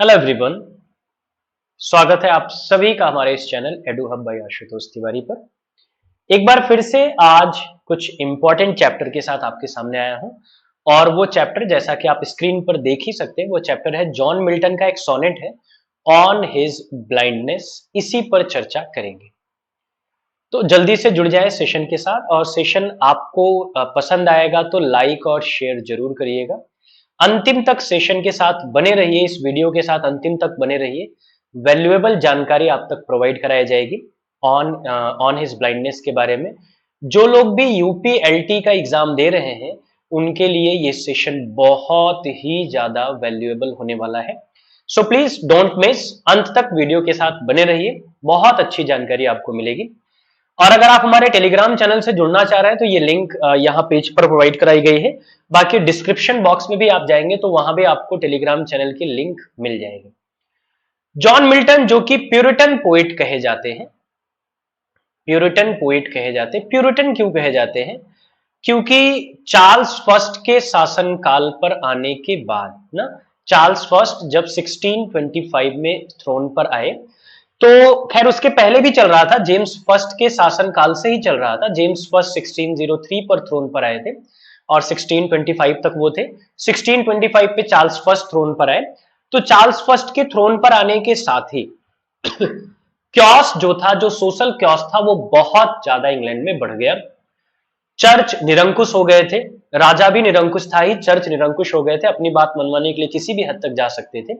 Hello everyone. स्वागत है आप सभी का हमारे इस channel Edu Hub by Ashutosh Tiwari पर। एक बार फिर से आज कुछ इंपॉर्टेंट चैप्टर के साथ आपके सामने आया हूं और वो चैप्टर जैसा कि आप स्क्रीन पर देख ही सकते हैं, वो चैप्टर है जॉन मिल्टन का एक सोनेट है ऑन हिज ब्लाइंडनेस। इसी पर चर्चा करेंगे, तो जल्दी से जुड़ जाए सेशन के साथ। और सेशन आपको पसंद आएगा तो लाइक और शेयर जरूर करिएगा। अंतिम तक सेशन के साथ बने रहिए, इस वीडियो के साथ अंतिम तक बने रहिए। वैल्यूएबल जानकारी आप तक प्रोवाइड कराई जाएगी ऑन ऑन हिज ब्लाइंडनेस के बारे में। जो लोग भी यूपीएलटी का एग्जाम दे रहे हैं उनके लिए ये सेशन बहुत ही ज्यादा वैल्यूएबल होने वाला है। सो प्लीज डोंट मिस, अंत तक वीडियो के साथ बने रहिए, बहुत अच्छी जानकारी आपको मिलेगी। और अगर आप हमारे टेलीग्राम चैनल से जुड़ना चाह रहे हैं तो ये लिंक यहाँ पेज पर प्रोवाइड कराई गई है। बाकी डिस्क्रिप्शन बॉक्स में भी आप जाएंगे तो वहां भी आपको टेलीग्राम चैनल की लिंक मिल जाएगी। जॉन मिल्टन जो कि प्यूरिटन पोइट कहे जाते हैं, प्यूरिटन पोइट कहे जाते हैं। प्यूरिटन क्यों कहे जाते हैं? क्योंकि चार्ल्स फर्स्ट के शासन काल पर आने के बाद ना, चार्ल्स फर्स्ट जब 1625 में थ्रोन पर आए, तो खैर उसके पहले भी चल रहा था, जेम्स फर्स्ट के शासन काल से ही चल रहा था। जेम्स फर्स्ट 1603 पर थ्रोन पर आए थे और 1625 तक वो थे। 1625 पे चार्ल्स फर्स्ट थ्रोन पर आए, तो चार्ल्स फर्स्ट के थ्रोन पर आने के साथ ही क्योस जो था, जो सोशल क्योस था, वो बहुत ज्यादा इंग्लैंड में बढ़ गया। चर्च निरंकुश हो गए थे, राजा भी निरंकुश था ही, चर्च निरंकुश हो गए थे, अपनी बात मनवाने के लिए किसी भी हद तक जा सकते थे।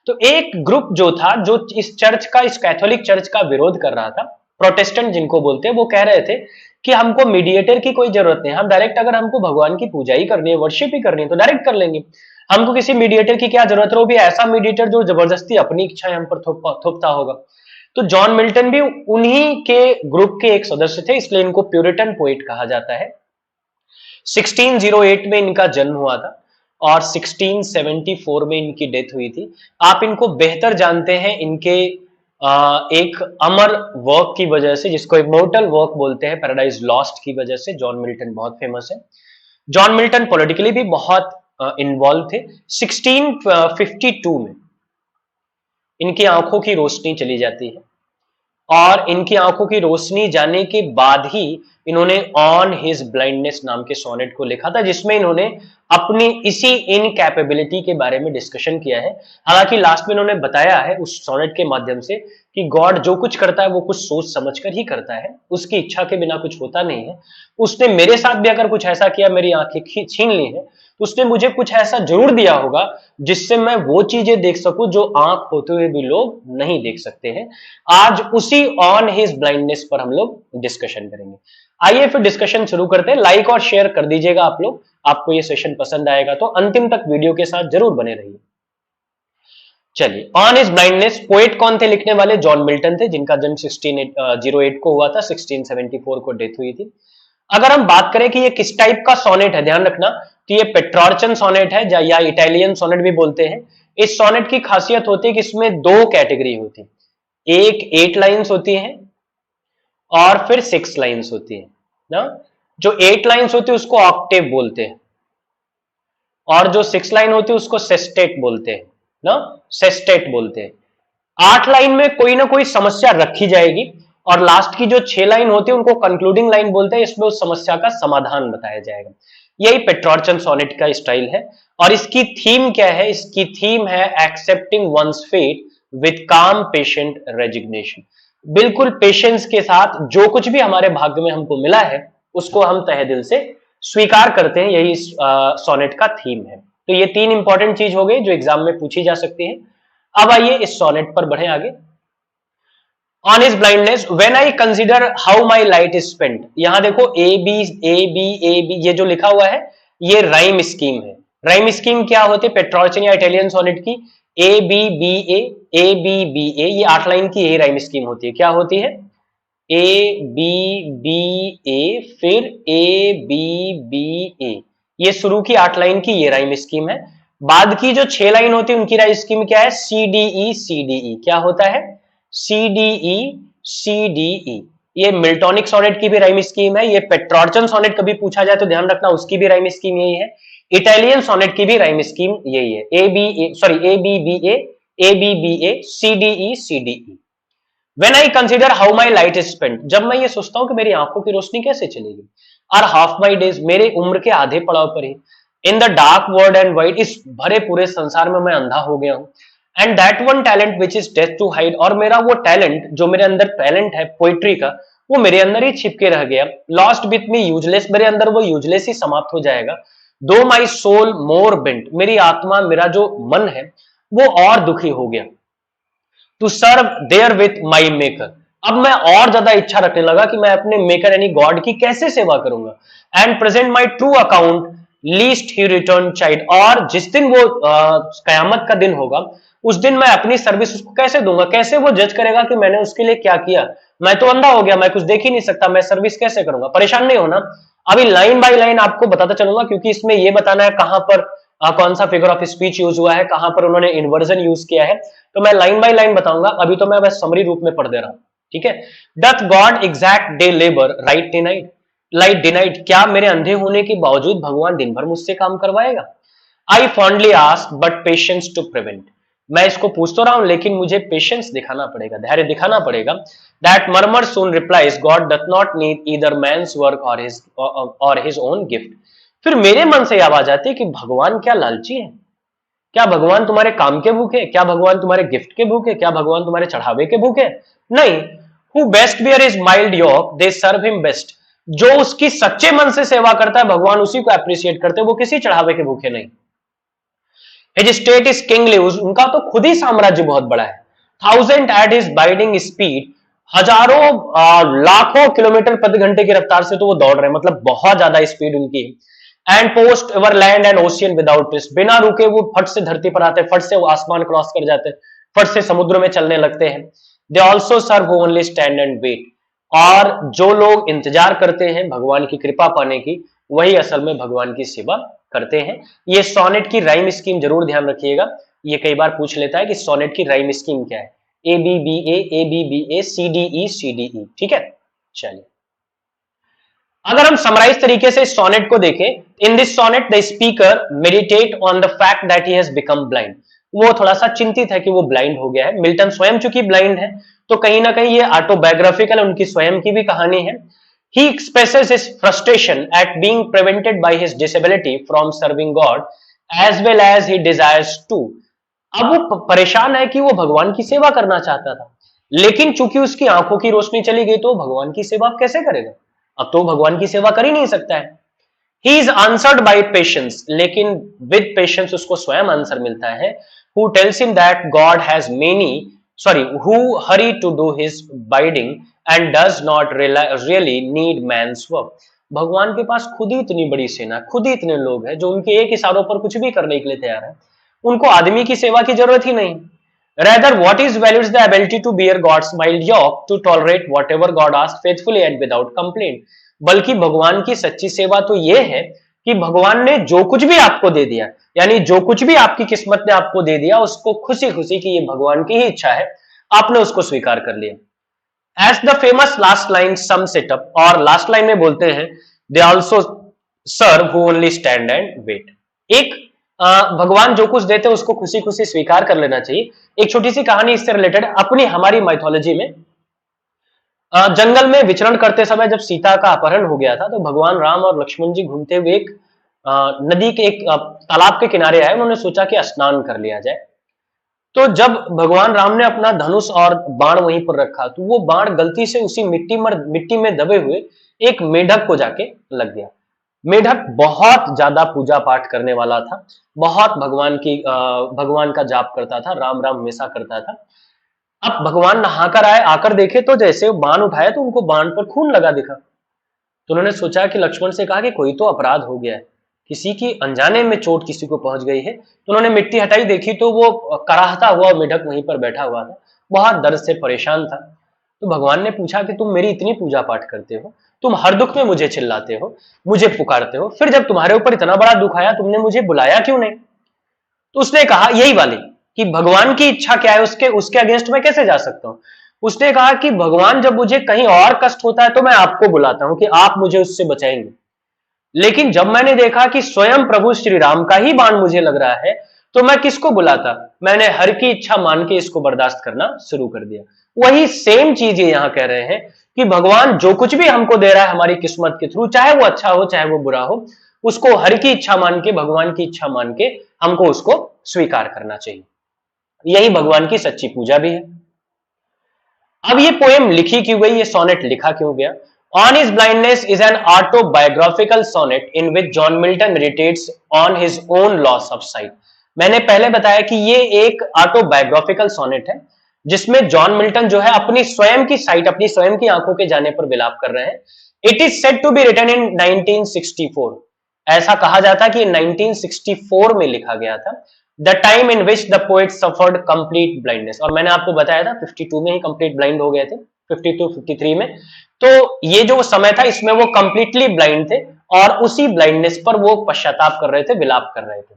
तो एक ग्रुप जो था, जो इस चर्च का, इस कैथोलिक चर्च का विरोध कर रहा था, प्रोटेस्टेंट जिनको बोलते हैं, वो कह रहे थे कि हमको मीडिएटर की कोई जरूरत नहीं, हम डायरेक्ट, अगर हमको भगवान की पूजा ही करनी है, वर्शिप ही करनी है, तो डायरेक्ट कर लेंगे, हमको किसी मीडिएटर की क्या जरूरत है, वो भी ऐसा मीडिएटर जो जबरदस्ती अपनी इच्छाएं हम पर थोपता होगा। तो जॉन मिल्टन भी उन्हीं के ग्रुप के एक सदस्य थे, इसलिए इनको प्यूरिटन पोइट कहा जाता है। 1608 में इनका जन्म हुआ था और 1674 में इनकी डेथ हुई थी। आप इनको बेहतर जानते हैं इनके एक अमर वर्क की वजह से, जिसको इमोर्टल वर्क बोलते हैं, पैराडाइज लॉस्ट की वजह से जॉन मिल्टन बहुत फेमस है। जॉन मिल्टन पॉलिटिकली भी बहुत इन्वॉल्व थे। 1652 में इनकी आंखों की रोशनी चली जाती है और इनकी आंखों की रोशनी जाने के बाद ही इन्होंने ऑन हिज ब्लाइंडनेस नाम के सोनेट को लिखा था, जिसमें इन्होंने अपनी इसी इनकैपेबिलिटी के बारे में डिस्कशन किया है। हालांकि लास्ट में इन्होंने बताया है उस सोनेट के माध्यम से कि गॉड जो कुछ करता है वो कुछ सोच समझकर ही करता है, उसकी इच्छा के बिना कुछ होता नहीं है। उसने मेरे साथ भी अगर कुछ ऐसा किया, मेरी आंखें छीन ली है, तो उसने मुझे कुछ ऐसा जरूर दिया होगा जिससे मैं वो चीजें देख सकूं जो आंख होते हुए भी लोग नहीं देख सकते हैं। आज उसी ऑन हिज ब्लाइंडनेस पर हम लोग डिस्कशन करेंगे। आइए फिर डिस्कशन शुरू करते हैं। लाइक और शेयर कर दीजिएगा आप लोग, आपको ये सेशन पसंद आएगा तो अंतिम तक वीडियो के साथ जरूर बने रहिए। चलिए, ऑन हिज ब्लाइंडनेस पोएट कौन थे लिखने वाले? जॉन मिल्टन थे, जिनका जन्म 1608 को हुआ था, 1674 को डेथ हुई थी। अगर हम बात करें कि ये किस टाइप का सोनेट है, ध्यान रखना कि ये पेट्रोर्चन सोनेट है या इटालियन सोनेट भी बोलते हैं। इस सोनेट की खासियत होती है कि इसमें दो कैटेगरी होती है, एक 8 लाइंस होती हैं और फिर 6 लाइंस होती है ना। जो 8 लाइंस होती है उसको ऑक्टेव बोलते हैं और जो 6 लाइन होती है उसको सेस्टेट बोलते हैं ना, सेस्टेट बोलते हैं। 8 लाइन में कोई ना कोई समस्या रखी जाएगी और लास्ट की जो 6 लाइन होती है उनको कंक्लूडिंग लाइन बोलते हैं, इसमें उस समस्या का समाधान बताया जाएगा। यही पेट्रोर्चन सोनेट का स्टाइल है। और इसकी थीम क्या है? इसकी थीम है एक्सेप्टिंग वंस फेट विद काम पेशेंट रेजिग्नेशन। बिल्कुल पेशेंस के साथ जो कुछ भी हमारे भाग्य में हमको मिला है उसको हम तहे दिल से स्वीकार करते हैं, यही सोनेट का थीम है। तो ये 3 इंपॉर्टेंट चीज हो गई जो एग्जाम में पूछी जा सकती है। अब आइए इस सोनेट पर बढ़े आगे। On his blindness, when I consider how my light is spent. यहां देखो A B A B A B, ये जो लिखा हुआ है ये राइम स्कीम है। राइम स्कीम क्या होती है पेट्रोर्चन या इटालियन सोनेट की? A B B A B B A, ये 8 लाइन की यही राइम स्कीम होती है। क्या होती है? ए बी बी ए, फिर ए बी बी ए, ये शुरू की 8 लाइन की ये राइम स्कीम है। बाद की जो 6 लाइन होती है उनकी राइम स्कीम क्या है? C D E C D E. क्या होता है? C D E C D E. ये मिल्टोनिक सोनेट की भी राइम स्कीम है। ये पेट्रोर्चन सोनेट कभी पूछा जाए तो ध्यान रखना उसकी भी राइम स्कीम यही है। इटालियन सोनेट की भी राइम स्कीम यही है। A B B A A B B A, C D E C D E. When I consider how my light is spent, जब मैं ये सोचता हूं कि मेरी आंखों की रोशनी कैसे चलेगी, आर हाफ माई डेज, मेरे उम्र के आधे पड़ाव पर ही, in the dark world and wide, इस भरे पूरे संसार में मैं अंधा हो गया हूं, and that one talent which is death to hide, और मेरा वो टैलेंट, जो मेरे अंदर टैलेंट है पोइट्री का, वो मेरे अंदर ही छिपके रह गया, लॉस्ट विथ मी यूजलेस, मेरे अंदर वो यूजलेस ही समाप्त हो जाएगा, दो माई सोल मोर बेंट, मेरी आत्मा, मेरा जो मन है वो और दुखी हो गया, to serve therewith my maker, अब मैं और ज्यादा इच्छा रखने लगा कि मैं अपने मेकर यानी गॉड की कैसे सेवा करूंगा, and present my true account least he return child, और जिस दिन वो कयामत का दिन होगा उस दिन मैं अपनी सर्विस उसको कैसे दूंगा, कैसे वो जज करेगा कि मैंने उसके लिए क्या किया, मैं तो अंधा हो गया, मैं कुछ देख ही नहीं सकता, मैं सर्विस कैसे करूंगा। परेशान नहीं होना, अभी लाइन बाय लाइन आपको बताता चलूंगा, क्योंकि इसमें ये बताना है कहां पर कौन सा फिगर ऑफ स्पीच यूज हुआ है, कहां पर उन्होंने इन्वर्जन यूज किया है, तो मैं लाइन बाय लाइन बताऊंगा, अभी तो मैं बस समरी रूप में पढ़ दे रहा हूं, ठीक है। Doth God exact day labour right denied, light denied, क्या मेरे अंधे होने के बावजूद भगवान दिन भर मुझसे काम करवाएगा। I fondly ask but patience to prevent, मैं इसको पूछ तो रहा हूं लेकिन मुझे पेशेंस दिखाना पड़ेगा, धैर्य दिखाना पड़ेगा। That murmur soon replies God doth not need either man's work or his own gift, फिर मेरे मन से आवाज आती है कि भगवान क्या लालची है, क्या भगवान तुम्हारे काम के भूखे, क्या भगवान तुम्हारे गिफ्ट के भूखे, क्या भगवान तुम्हारे चढ़ावे के भूखे, नहीं। Who best bear his mild yoke they serve him best, जो उसकी सच्चे मन से सेवा करता है भगवान उसी को अप्रिशिएट करते हैं, वो किसी चढ़ावे के भूखे नहीं। हिज स्टेट इज किंगली, उनका तो खुद ही साम्राज्य बहुत बड़ा है। Thousand at his biding speed, हजारों लाखों किलोमीटर प्रति घंटे की रफ्तार से तो वो दौड़ रहे हैं, मतलब बहुत ज्यादा स्पीड उनकी। And post over land and ocean without wrist, बिना रुके वो फट से धरती पर आते, फट से वो आसमान क्रॉस कर जाते, फट से समुद्र में चलने लगते हैं। They also serve only stand and wait, और जो लोग इंतजार करते हैं भगवान की कृपा पाने की, वही असल में भगवान की सेवा करते हैं। ये सोनेट की राइम स्कीम जरूर ध्यान रखिएगा, ये कई बार पूछ लेता है कि सोनेट की राइम स्कीम क्या है, A B B A C D E C D E, ठीक है। चलिए अगर हम समराइज तरीके से सोनेट को देखें, in this sonnet the speaker meditate on the fact that he has become blind, वो थोड़ा सा चिंतित है कि वो ब्लाइंड हो गया है। मिल्टन स्वयं चूंकि ब्लाइंड है तो कहीं ना कहीं ये ऑटोबायोग्राफिकल उनकी स्वयं की भी कहानी है। He expresses his frustration at being prevented by his disability from serving God as well as he desires to, अब वो परेशान है कि वो भगवान की सेवा करना चाहता था, लेकिन चूंकि उसकी आंखों की रोशनी चली गई तो भगवान की सेवा कैसे करेगा, अब तो भगवान की सेवा कर ही नहीं सकता है। He is answered by patience, लेकिन with patience उसको स्वयं आंसर मिलता है, who tells him that God has who hurry to do his bidding and does not really need man's work, भगवान के पास खुद ही इतनी बड़ी सेना, खुद ही इतने लोग हैं जो उनके एक इशारों पर कुछ भी करने के लिए तैयार है, उनको आदमी की सेवा की जरूरत ही नहीं। Rather, what is valued is the ability to bear God's mild yoke, to tolerate whatever God asks faithfully and without complaint, बल्कि भगवान की सच्ची सेवा तो यह है कि भगवान ने जो कुछ भी आपको दे दिया, यानी जो कुछ भी आपकी किस्मत ने आपको दे दिया, उसको खुशी खुशी की ये भगवान की ही इच्छा है, आपने उसको स्वीकार कर लिया। As the famous last line sum setup, और लास्ट लाइन में बोलते हैं they also serve who only stand and wait, एक भगवान जो कुछ देते हैं उसको खुशी खुशी स्वीकार कर लेना चाहिए। एक छोटी सी कहानी इससे रिलेटेड, अपनी हमारी माइथोलॉजी में जंगल में विचरण करते समय जब सीता का अपहरण हो गया था, तो भगवान राम और लक्ष्मण जी घूमते हुए एक नदी के एक तालाब के किनारे आए, उन्होंने सोचा कि स्नान कर लिया जाए। तो जब भगवान राम ने अपना धनुष और बाण वहीं पर रखा, तो वो बाण गलती से उसी मिट्टी में दबे हुए एक मेढक को जाके लग गया। मेढक बहुत ज्यादा पूजा पाठ करने वाला था, बहुत भगवान का जाप करता था, राम राम हमेशा करता था। अब भगवान नहाकर आए, आकर देखे तो जैसे बाण उठाया तो उनको बाण पर खून लगा दिखा। तो उन्होंने सोचा कि लक्ष्मण से कहा कि कोई तो अपराध हो गया है, किसी की अनजाने में चोट किसी को पहुंच गई है। तो उन्होंने मिट्टी हटाई, देखी तो वो कराहता हुआ मेढक वहीं पर बैठा हुआ था, बहुत दर्द से परेशान था। तो भगवान ने पूछा कि तुम मेरी इतनी पूजा पाठ करते हो, तुम हर दुख में मुझे चिल्लाते हो, मुझे पुकारते हो, फिर जब तुम्हारे ऊपर इतना बड़ा दुख आया तुमने मुझे बुलाया क्यों नहीं? तो उसने कहा यही वाली कि भगवान की इच्छा क्या है, उसके अगेंस्ट में कैसे जा सकता हूं। उसने कहा कि भगवान जब मुझे कहीं और कष्ट होता है तो मैं आपको बुलाता हूं कि आप मुझे उससे बचाएंगे, लेकिन जब मैंने देखा कि स्वयं प्रभु श्री राम का ही बाण मुझे लग रहा है, तो मैं किसको बुलाता? मैंने हर की इच्छा मान के इसको बर्दाश्त करना शुरू कर दिया। वही सेम चीज ये यहां कह रहे हैं कि भगवान जो कुछ भी हमको दे रहा है हमारी किस्मत के थ्रू, चाहे वो अच्छा हो चाहे वो बुरा हो, उसको हर की इच्छा मान के, भगवान की इच्छा मान के हमको उसको स्वीकार करना चाहिए। यही भगवान की सच्ची पूजा भी है। अब ये पोएम लिखी क्यों गई, ये सोनेट लिखा क्यों गया? On his blindness is an autobiographical sonnet in which John Milton meditates on his own loss of sight. मैंने पहले बताया कि ये एक ऑटोबायोग्राफिकल सोनेट है जिसमें जॉन मिल्टन जो है अपनी स्वयं की साइट, अपनी स्वयं की आंखों के जाने पर विलाप कर रहे हैं। It is said to be written in 1964। ऐसा कहा जाता है कि 1964 में लिखा गया था। The time in which the poet suffered complete blindness, और मैंने आपको बताया था 52 में ही कंप्लीट ब्लाइंड हो गए थे, 52 53 में। तो ये जो समय था इसमें वो कंप्लीटली ब्लाइंड थे और उसी ब्लाइंडनेस पर वो पश्चाताप कर रहे थे, विलाप कर रहे थे।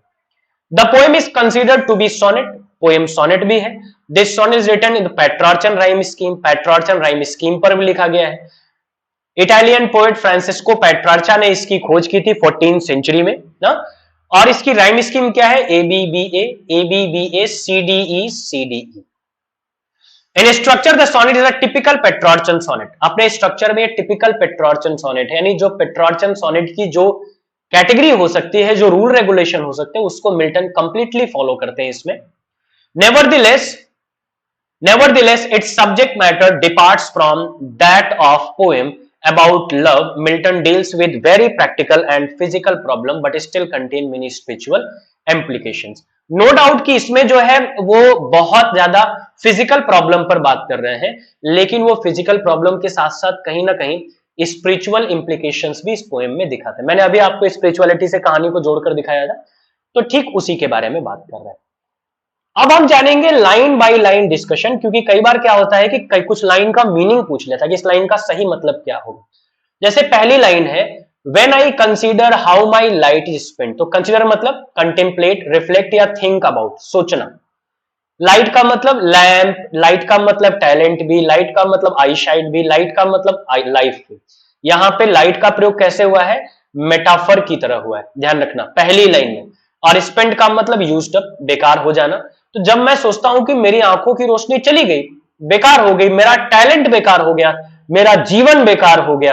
The poem is considered to be sonnet, poem sonnet भी है। This sonnet is written in the Petrarchan rhyme scheme, Petrarchan rhyme scheme पर भी लिखा गया है। इटालियन पोएट फ्रांसिस्को पेट्रार्चा ने इसकी खोज की थी 14th सेंचुरी में ना। और इसकी राइम स्कीम क्या है? ABBA CDE CDE। In structure the sonnet is a typical Petrarchan sonnet. अपने स्ट्रक्चर में टिपिकल पेट्रार्चन सोनेट है, यानी जो पेट्रार्चन सोनेट की जो कैटेगरी हो सकती है, जो रूल रेगुलेशन हो सकते हैं, उसको मिल्टन कंप्लीटली फॉलो करते हैं इसमें। Nevertheless its subject matter departs from that of poem about love. Milton deals with very practical and physical problem but still contain many spiritual implications. No doubt कि इसमें जो है वो बहुत ज्यादा फिजिकल प्रॉब्लम पर बात कर रहे हैं, लेकिन वो फिजिकल प्रॉब्लम के साथ साथ कहीं ना कहीं स्पिरिचुअल इंप्लीकेशंस भी इस पोएम में दिखाते हैं। मैंने अभी आपको स्पिरिचुअलिटी से कहानी को जोड़कर दिखाया था, तो ठीक उसी के बारे में बात कर रहे हैं। अब हम जानेंगे लाइन बाय लाइन डिस्कशन, क्योंकि कई बार क्या होता है कि कुछ लाइन का मीनिंग पूछ लेता है कि इस लाइन का सही मतलब क्या होगा। जैसे पहली लाइन है, when I consider how my light is spent. तो कंसीडर मतलब कंटेम्पलेट, रिफ्लेक्ट या थिंक अबाउट, सोचना। लाइट का मतलब लैंप, लाइट का मतलब टैलेंट भी, लाइट का मतलब आई शाइट भी, लाइट का मतलब लाइफ भी। यहां पे लाइट का प्रयोग कैसे हुआ है? मेटाफर की तरह हुआ है, ध्यान रखना पहली लाइन में। और स्पेंट का मतलब यूज्ड अप, बेकार हो जाना। तो जब मैं सोचता हूं कि मेरी आंखों की रोशनी चली गई, बेकार हो गई, मेरा टैलेंट बेकार हो गया, मेरा जीवन बेकार हो गया।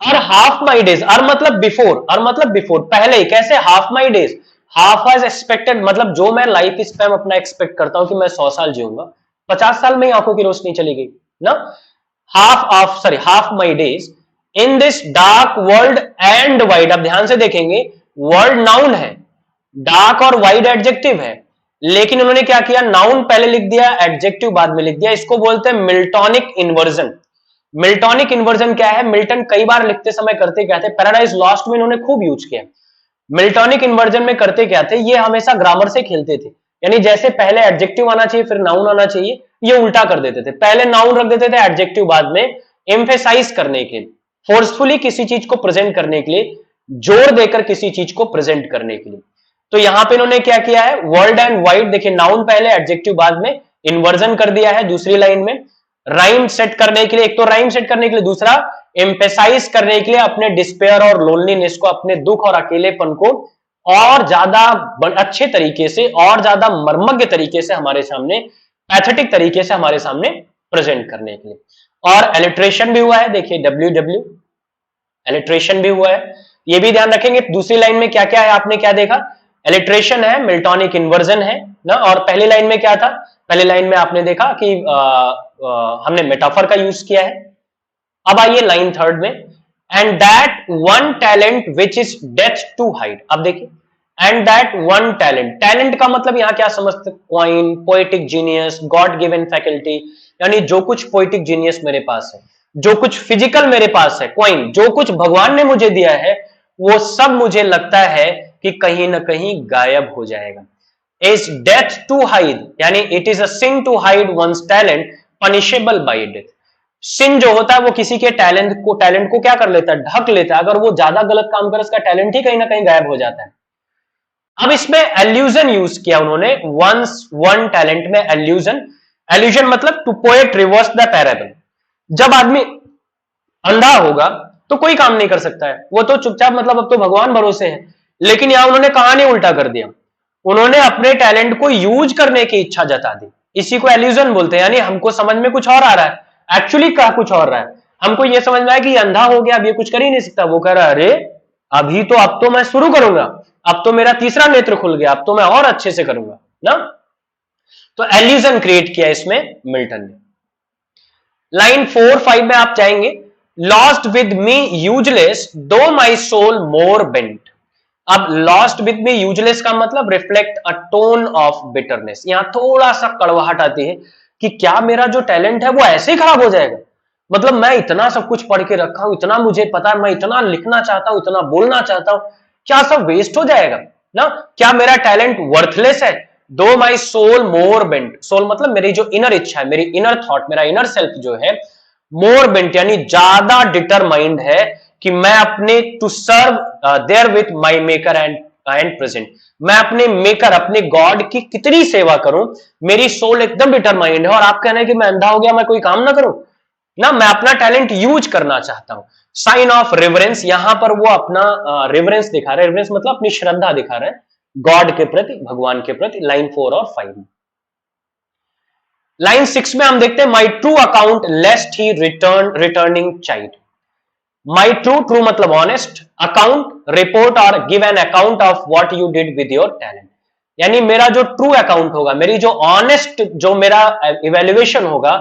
और हाफ माई डेज, और मतलब बिफोर, और मतलब बिफोर, पहले ही। कैसे half my days? Half was expected, मतलब जो मैं लाइफ स्पैन अपना एक्सपेक्ट करता हूं कि मैं 100 साल जीऊंगा, 50 साल में ही आंखों की रोशनी चली गई ना। Half my days in this dark world and wide. अब ध्यान से देखेंगे, वर्ल्ड नाउन है, डार्क और वाइड एडजेक्टिव है, लेकिन उन्होंने क्या किया? नाउन पहले लिख दिया, एडजेक्टिव बाद में लिख दिया। इसको बोलते हैं मिल्टॉनिक इन्वर्जन। मिल्टॉनिक इन्वर्जन क्या है? मिल्टन कई बार लिखते समय करते क्या थे? पैराडाइज लॉस्ट में इन्होंने खूब यूज किया। मिल्टॉनिक इन्वर्जन में करते क्या थे? ये हमेशा ग्रामर से खेलते थे, यानी जैसे पहले एडजेक्टिव आना चाहिए फिर नाउन आना चाहिए, ये उल्टा कर देते थे। पहले नाउन रख देते थे, एडजेक्टिव बाद में, एम्फेसाइज करने के लिए, फोर्सफुली किसी चीज को प्रेजेंट करने के लिए, जोर देकर किसी चीज को प्रेजेंट करने के लिए। तो यहां पे इन्होंने क्या किया है? वर्ल्ड एंड वाइड, देखिए नाउन पहले एडजेक्टिव बाद में, इन्वर्जन कर दिया है दूसरी लाइन में। राइम सेट करने के लिए, एक तो राइम सेट करने के लिए, दूसरा एम्फेसाइज करने के लिए अपने डिस्पेयर और लोनलीनेस को, अपने दुख और अकेलेपन को और ज्यादा अच्छे तरीके से और ज्यादा मर्मज्ञ तरीके से हमारे सामने, पैथेटिक तरीके से हमारे सामने प्रेजेंट करने के लिए। और एलिट्रेशन भी हुआ है, देखिए WW एलिट्रेशन भी हुआ है, ये भी ध्यान रखेंगे। दूसरी लाइन में क्या क्या है, आपने क्या देखा? एलिट्रेशन है, मिल्टॉनिक इन्वर्जन है ना। और पहली लाइन में क्या था? पहली लाइन में आपने देखा कि हमने मेटाफर का यूज किया है। अब आइए लाइन थर्ड में, and that one talent which is death to hide. अब देखिए, and that one talent, talent का मतलब यहां क्या समझते? Coin, poetic genius, God given faculty, यानी जो कुछ पोएटिक जीनियस मेरे पास है, जो कुछ फिजिकल मेरे पास है, क्वाइन, जो कुछ भगवान ने मुझे दिया है, वो सब मुझे लगता है कि कहीं ना कहीं गायब हो जाएगा। इज डेथ टू हाइड, यानी it is a sin to hide once talent, punishable by death. Sin जो होता है वो किसी के टैलेंट को क्या कर लेता है? ढक लेता है। अगर वो ज्यादा गलत काम करे, उसका टैलेंट ही कहीं ना कहीं गायब हो जाता है। अब इसमें एल्यूजन यूज किया उन्होंने, वंस वन टैलेंट में एल्यूजन। एल्यूजन मतलब to poet reverse the parable. जब आदमी अंधा होगा तो कोई काम नहीं कर सकता है, वो तो चुपचाप, मतलब अब तो भगवान भरोसे है, लेकिन यहां उन्होंने कहानी उल्टा कर दिया, उन्होंने अपने टैलेंट को यूज करने की इच्छा जता दी। इसी को एल्यूजन बोलते हैं, यानी हमको समझ में कुछ और आ रहा है, एक्चुअली कहा कुछ और रहा है। हमको ये समझ में आया कि ये अंधा हो गया, अब ये कुछ कर ही नहीं सकता। वो कह रहा है अरे अभी तो, अब तो मैं शुरू करूंगा, अब तो मेरा तीसरा नेत्र खुल गया, अब तो मैं और अच्छे से करूंगा ना। तो एल्यूजन क्रिएट किया इसमें मिल्टन ने। लाइन 4-5 में आप जाएंगे, लॉस्ट विद मी यूजलेस दो माई सोल मोर बेंट। अब लॉस्ट विद मी यूजलेस का मतलब reflect a tone of bitterness. यहां थोड़ा सा कड़वाहट आती है कि क्या मेरा जो टैलेंट है वो ऐसे ही खराब हो जाएगा? मतलब मैं इतना सब कुछ पढ़ के रखा हूं, इतना मुझे पता है, मैं इतना लिखना चाहता हूं, इतना बोलना चाहता हूं, क्या सब वेस्ट हो जाएगा ना? क्या मेरा टैलेंट वर्थलेस है? Though my soul more bent, soul मतलब मेरी जो इनर इच्छा है, मेरी इनर थॉट, मेरा इनर सेल्फ जो है, मोर बेंट यानी ज्यादा डिटरमाइंड है कि मैं अपने to serve therewith my maker and present, मैं अपने मेकर, अपने गॉड की कितनी सेवा करूं, मेरी सोल एकदम डिटरमाइंड है। और आप कहना है कि मैं अंधा हो गया, मैं कोई काम ना करूं ना, मैं अपना टैलेंट यूज करना चाहता हूं। साइन ऑफ रिवरेंस, यहां पर वो अपना रिवरेंस दिखा रहे हैं, रिवरेंस मतलब अपनी श्रद्धा दिखा रहे हैं गॉड के प्रति, भगवान के प्रति। लाइन 4 और 5 में। लाइन 6 में हम देखते हैं, my true account lest he returning child. My true, true मतलब ऑनेस्ट, अकाउंट रिपोर्ट और give an account of what you did with your talent. यानी मेरा जो ट्रू अकाउंट होगा, मेरी जो ऑनेस्ट, जो मेरा इवेल्युएशन होगा,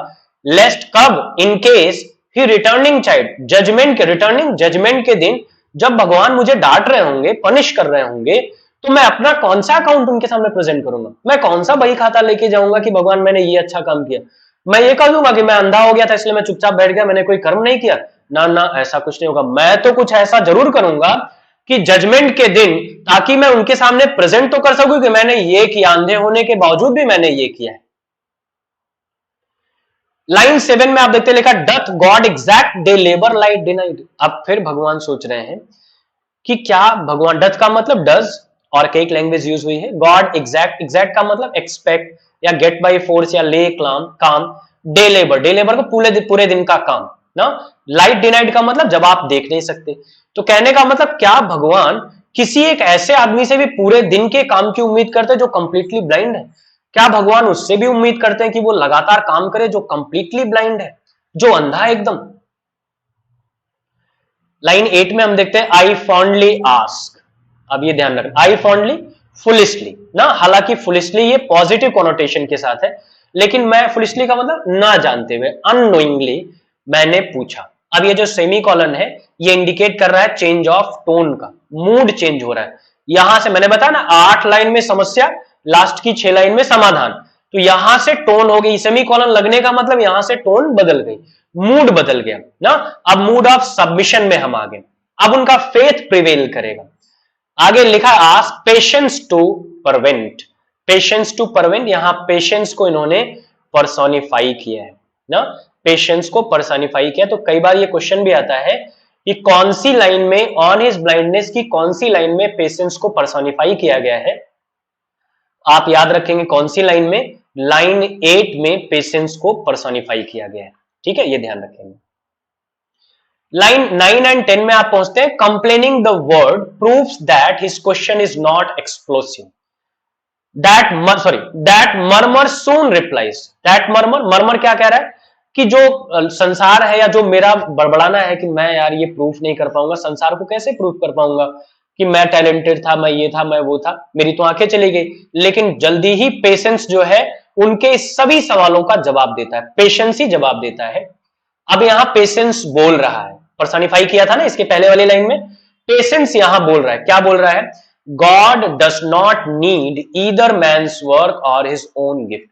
लेस्ट कब? In case he returning child, judgement के, रिटर्निंग जजमेंट के दिन जब भगवान मुझे डांट रहे होंगे, पनिश कर रहे होंगे, तो मैं अपना कौन सा अकाउंट उनके सामने प्रेजेंट करूंगा? मैं कौन सा बही खाता लेके जाऊंगा कि भगवान मैंने ये अच्छा काम किया? मैं ये कह दूंगा कि मैं अंधा हो गया था इसलिए मैं चुपचाप बैठ गया, मैंने कोई कर्म नहीं किया? ना ना, ऐसा कुछ नहीं होगा। मैं तो कुछ ऐसा जरूर करूंगा कि जजमेंट के दिन, ताकि मैं उनके सामने प्रेजेंट तो कर सकूं कि मैंने ये किया, अंधे होने के बावजूद भी मैंने ये किया है। लाइन 7 में आप देखते हैं लिखा, डथ गॉड एग्जैक्ट दे लेबर लाइट डिनाइड। अब फिर भगवान सोच रहे हैं कि क्या भगवान, डथ का मतलब डज और कई लैंग्वेज यूज हुई है, गॉड एग्जैक्ट, एग्जैक्ट का मतलब एक्सपेक्ट या गेट बाय फोर्स या ले काम, डे लेबर को पूरे दिन का काम ना। लाइट डिनाइड का मतलब जब आप देख नहीं सकते। तो कहने का मतलब क्या भगवान किसी एक ऐसे आदमी से भी पूरे दिन के काम की उम्मीद करते हैं जो कंप्लीटली ब्लाइंड है? क्या भगवान उससे भी उम्मीद करते हैं कि वो लगातार काम करे जो कंप्लीटली ब्लाइंड है, जो अंधा है एकदम? लाइन 8 में हम देखते हैं, आई फॉन्डली आस्क। अब ये ध्यान रखें, आई फॉन्डली, फुलिशली ना, हालांकि फुलिशली ये पॉजिटिव कॉनोटेशन के साथ है, लेकिन मैं फुलिशली का मतलब ना जानते हुए, अननोइंगली मैंने पूछा। अब ये जो सेमी कॉलन है ये इंडिकेट कर रहा है चेंज ऑफ टोन का, मूड चेंज हो रहा है। यहां से मैंने बताया ना 8 लाइन में समस्या, लास्ट की 6 लाइन में समाधान, तो यहां से टोन हो गई, सेमी कॉलन लगने का मतलब यहां से टोन बदल गई, मूड बदल गया ना। अब मूड ऑफ सबमिशन में हम आ गए, अब उनका फेथ प्रिवेल करेगा। आगे लिखा ask patience to prevent, patience to prevent, यहां पेशेंस को इन्होंने पर्सोनिफाई किया है ना, पेशेंस को पर्सोनिफाई किया। तो कई बार ये क्वेश्चन भी आता है कि कौन सी लाइन में, ऑन हिज ब्लाइंडनेस की कौन सी लाइन में पेशेंस को पर्सोनिफाई किया गया है? आप याद रखेंगे कौन सी लाइन में? लाइन 8 में पेशेंस को पर्सोनिफाई किया गया है, ठीक है, ये ध्यान रखेंगे। लाइन 9 एंड 10 में आप पहुंचते हैं, complaining the word proves that his question is not explosive, that murmur soon replies. That murmur क्या कह रहा है कि जो संसार है या जो मेरा बड़बड़ाना है कि मैं यार ये प्रूफ नहीं कर पाऊंगा, संसार को कैसे प्रूफ कर पाऊंगा कि मैं टैलेंटेड था, मैं ये था, मैं वो था, मेरी तो आंखें चली गई। लेकिन जल्दी ही पेशेंस जो है उनके सभी सवालों का जवाब देता है, पेशेंस ही जवाब देता है। अब यहां पेशेंस बोल रहा है, पर्सोनिफाई किया था ना इसके पहले वाली लाइन में, पेशेंस यहां बोल रहा है। क्या बोल रहा है? God does not need either man's work or his own gift.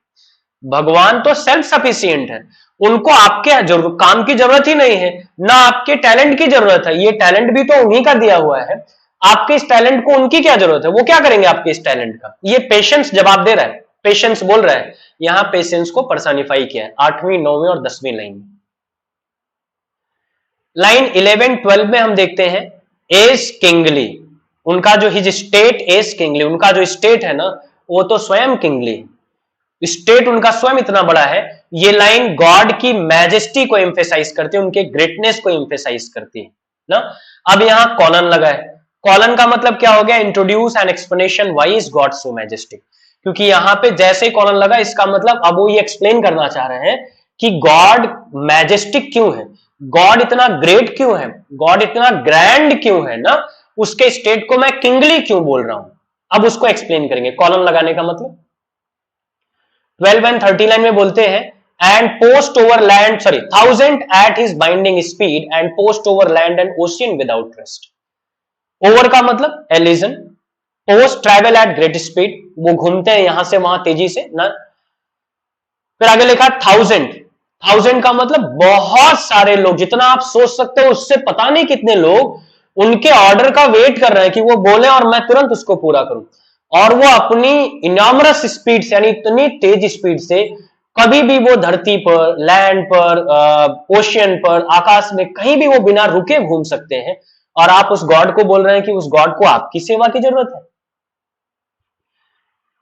भगवान तो सेल्फ सफिशिएंट है, उनको आपके काम की जरूरत ही नहीं है, ना आपके टैलेंट की जरूरत है, ये टैलेंट भी तो उन्हीं का दिया हुआ है। आपके इस टैलेंट को उनकी क्या जरूरत है? वो क्या करेंगे आपके इस टैलेंट का? ये पेशेंस जवाब दे रहा है, पेशेंस बोल रहा है। यहां पेशेंस को पर्सोनिफाई किया है 8वीं 9वीं और 10वीं लाइन में। लाइन 11-12 में हम देखते हैं, एस किंगली, उनका जो हिज स्टेट, एस किंगली, उनका जो स्टेट है ना वो तो स्वयं किंगली, स्टेट उनका स्वयं इतना बड़ा है। ये लाइन गॉड की मैजेस्टी को एम्फेसाइज करती है, उनके ग्रेटनेस को एम्फेसाइज करती है ना। अब यहां कॉलन लगा है, कॉलन का मतलब क्या हो गया, introduce an explanation why is God so majestic, क्योंकि यहां पे जैसे ही कॉलन लगा इसका मतलब अब वो ये एक्सप्लेन करना चाह रहे हैं कि गॉड मैजेस्टिक क्यों है, गॉड इतना ग्रेट क्यों है, गॉड इतना ग्रैंड क्यों है ना, उसके स्टेट को मैं किंगली क्यों बोल रहा हूं, अब उसको एक्सप्लेन करेंगे कॉलन लगाने का मतलब। 12 एंड 30 लाइन में बोलते हैं and post over land sorry 1000 at his binding speed and post over land and ocean without rest. Over का मतलब Alison, post travel at great speed, वो घूमते हैं यहां से वहां तेजी से ना। फिर आगे लिखा 1000, 1000 का मतलब बहुत सारे लोग, जितना आप सोच सकते हो उससे पता नहीं कितने लोग उनके ऑर्डर का वेट कर रहे हैं कि वो बोले और मैं तुरंत उसको पूरा करूं, और वो अपनी इनॉमरस स्पीड से यानी इतनी तेज स्पीड से कभी भी वो धरती पर, लैंड पर, ओशियन पर, आकाश में कहीं भी वो बिना रुके घूम सकते हैं, और आप उस गॉड को बोल रहे हैं कि उस गॉड को आपकी सेवा की जरूरत है।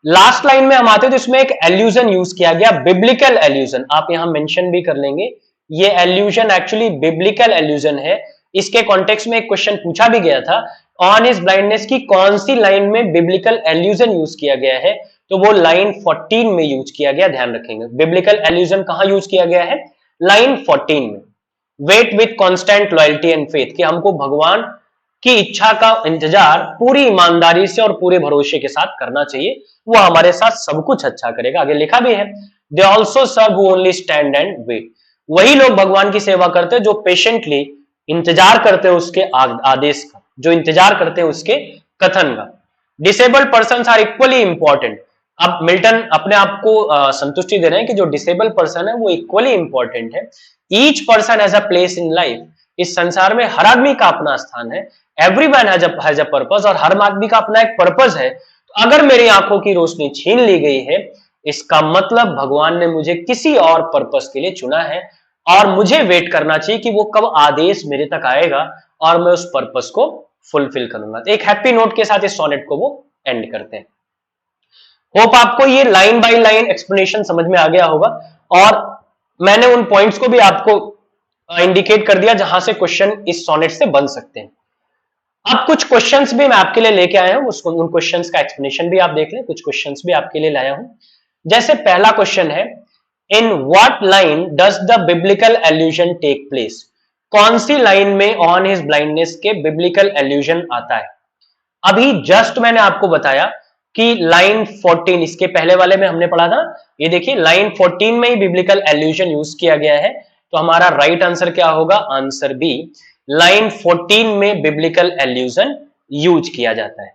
लास्ट लाइन में हम आते हैं तो इसमें एक एल्यूजन यूज किया गया, बिब्लिकल एल्यूजन, आप यहां मेंशन भी कर लेंगे, ये एल्यूजन एक्चुअली बिब्लिकल एल्यूजन है। इसके कॉन्टेक्स्ट में एक क्वेश्चन पूछा भी गया था, ऑन हिज ब्लाइंडनेस की कौन सी लाइन में बिब्लिकल एल्यूजन यूज किया गया है, तो वो लाइन 14 में यूज किया गया, ध्यान रखेंगे। बिब्लिकल एल्यूजन कहां यूज किया गया है, लाइन 14 में। Wait with constant loyalty and faith, कि हमको भगवान की इच्छा का इंतजार पूरी ईमानदारी से और पूरे भरोसे के साथ करना चाहिए, वो हमारे साथ सब कुछ अच्छा करेगा। आगे लिखा भी है they also serve who only stand and wait, वही लोग भगवान की सेवा करते हैं जो पेशेंटली इंतजार करते हैं उसके आदेश का, जो इंतजार करते हैं उसके कथन का। Disabled person are equally important, अब मिल्टन अपने आप को संतुष्टि दे रहे हैं कि जो डिसेबल्ड पर्सन है वो इक्वली इंपॉर्टेंट है। Each person has a place in life, इस संसार में हर आदमी का अपना स्थान है। एवरीवन हैज अ पर्पस, और हर आदमी का अपना एक पर्पस है। तो अगर मेरी आंखों की रोशनी छीन ली गई है, इसका मतलब भगवान ने मुझे किसी और पर्पस के लिए चुना है, और मुझे वेट करना चाहिए कि वो कब आदेश मेरे तक आएगा और मैं उस पर्पस को फुलफिल करूंगा। एक हैप्पी नोट के साथ इस सोनेट को वो एंड करते हैं। होप आपको ये लाइन बाय लाइन एक्सप्लेनेशन समझ में आ गया होगा, और मैंने उन पॉइंट्स को भी आपको इंडिकेट कर दिया जहां से क्वेश्चन इस सोनेट से बन सकते हैं। अब कुछ क्वेश्चंस भी मैं आपके लिए लेके आया हूं, उसको उन क्वेश्चंस का एक्सप्लेनेशन भी आप देख लें, कुछ क्वेश्चंस भी आपके लिए लाया हूं। जैसे पहला क्वेश्चन है, in what line does the biblical allusion take place, कौन सी लाइन में ऑन हिज ब्लाइंडनेस के बिब्लिकल एल्यूजन आता है। अभी जस्ट मैंने आपको बताया कि लाइन 14, इसके पहले वाले में हमने पढ़ा था, ये देखिए लाइन 14 में ही बिब्लिकल एल्यूजन यूज किया गया है, तो हमारा राइट आंसर क्या होगा, आंसर बी, लाइन 14 में बिब्लिकल एल्यूजन यूज किया जाता है।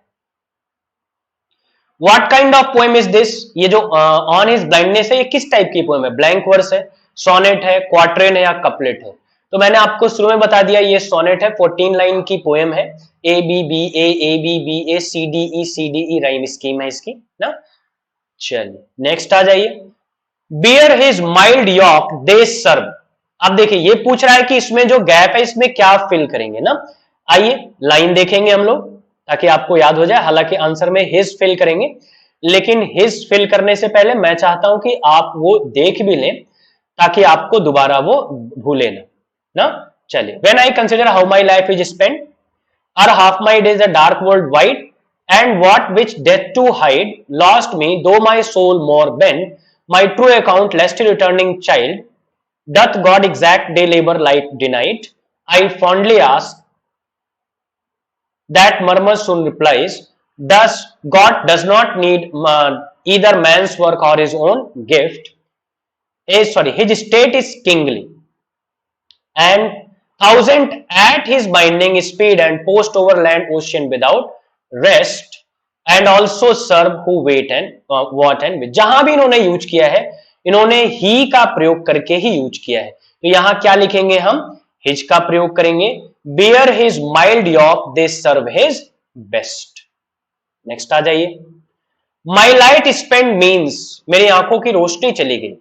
What kind of poem is this, ये जो ऑन हिज ब्लाइंडनेस है ये किस टाइप की पोएम है, ब्लैंक वर्स है, सोनेट है, क्वार्ट्रेन है या कपलेट है। तो मैंने आपको शुरू में बता दिया ये सोनेट है, 14 लाइन की पोएम है, A B B A C D E rhyme scheme है इसकी ना। चलिए नेक्स्ट आ जाइए, bear his mild yoke they serve, अब देखिए ये पूछ रहा है कि इसमें जो गैप है इसमें क्या फिल करेंगे ना। आइए लाइन देखेंगे हम लोग ताकि आपको याद हो जाए, हालांकि आंसर में हिज फिल करेंगे, लेकिन हिज फिल करने से पहले मैं चाहता हूं कि आप वो देख भी लें ताकि आपको दोबारा वो भूले ना। चलिए, when I consider how my life is spend, ere half my days a dark world wide, and what which death to hide lost me though my soul more bent, my true account lest returning child, doth God exact day labor like denied? I fondly ask, that murmurs soon replies, thus God does not need either man's work or his own gift. His state is kingly, and 1000 at his binding speed and post over land ocean without rest, and also serve who wait and what and with. जहां भी इन्होंने use किया है इन्होंने ही का प्रयोग करके ही use किया है, तो यहां क्या लिखेंगे हम, हिज का प्रयोग करेंगे। Beer his mild yoke they serve his best. Next आ जाइए, माई लाइट स्पेंड मीन्स, मेरी आंखों की रोशनी चली गई,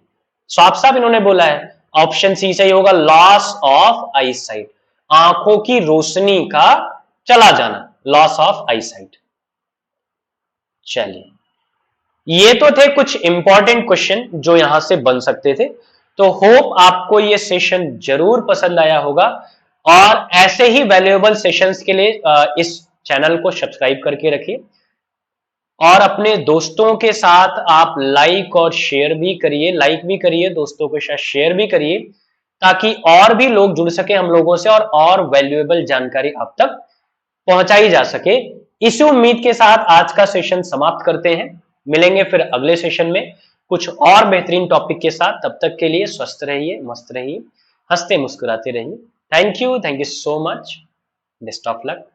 साफ साफ इन्होंने बोला है ऑप्शन सी सही होगा, लॉस ऑफ आई साइट, आंखों की रोशनी का चला जाना, लॉस ऑफ आई साइट। चलिए, ये तो थे कुछ इंपॉर्टेंट क्वेश्चन जो यहां से बन सकते थे, तो होप आपको ये सेशन जरूर पसंद आया होगा, और ऐसे ही वैल्यूएबल सेशंस के लिए इस चैनल को सब्सक्राइब करके रखिए और अपने दोस्तों के साथ आप लाइक और शेयर भी करिए, लाइक भी करिए, दोस्तों के साथ शेयर भी करिए, ताकि और भी लोग जुड़ सके हम लोगों से और वैल्यूएबल जानकारी आप तक पहुंचाई जा सके। इसी उम्मीद के साथ आज का सेशन समाप्त करते हैं। मिलेंगे फिर अगले सेशन में कुछ और बेहतरीन टॉपिक के साथ। तब तक के लिए स्वस्थ रहिए, मस्त रहिए, हंसते मुस्कुराते रहिए। Thank you so much. Best of luck.